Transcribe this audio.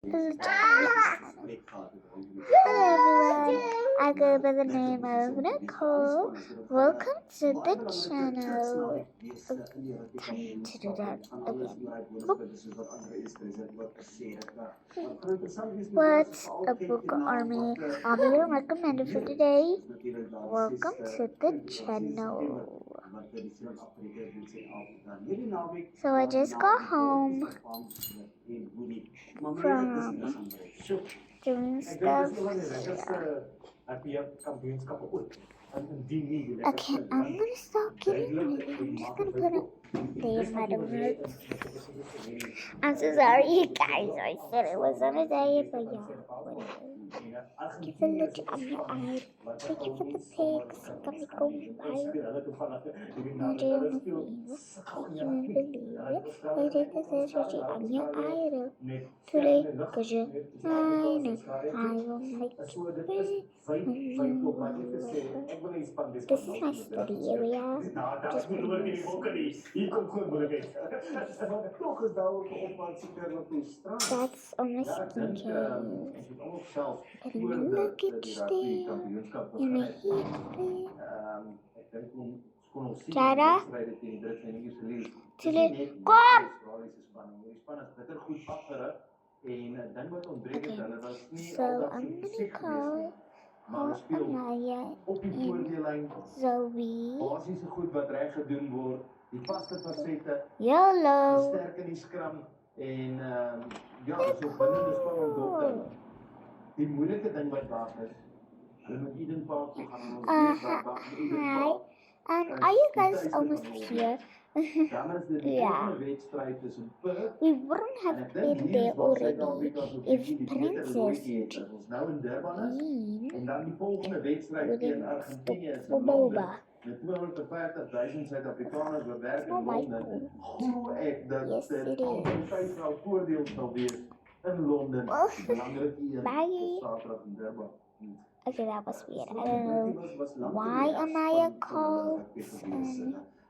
Hello everyone, I go by the name of Nicole. Welcome to the channel. Time to do that again. What's a book army? Your recommended for today. Welcome to the channel. So I just got home from doing stuff. Okay, I'm gonna stop getting ready. I'm just gonna put it there in my notes. I'm so sorry, you guys. I said it was on a day, but yeah, whatever. Give a look at my eye. Thank you for the pics. Got me going viral. I don't feel. You won't believe it. I did the surgery on your idol. Today, cause you know I will make it big when you are. This is my study area. Just that's on my skincare. Putting my luggage there. In my heat there. Jara? Today, kom! Okay, so I'm gonna call Amaya and Zoe. YOLO! Die moeilijke ding wat daar is, jy moet Eden Park toe gaan ons hi. Are you guys almost here? Yeah. We wouldn't have been there already if Princess Jean wouldn't stop for boba. Met 250,000 Suid-Afrikaners wat werk in Londen, glo ek dat dit altyd 5 rand voordeel sal wees in Londen. Bye. Okay, that was weird. I don't know why Amaya called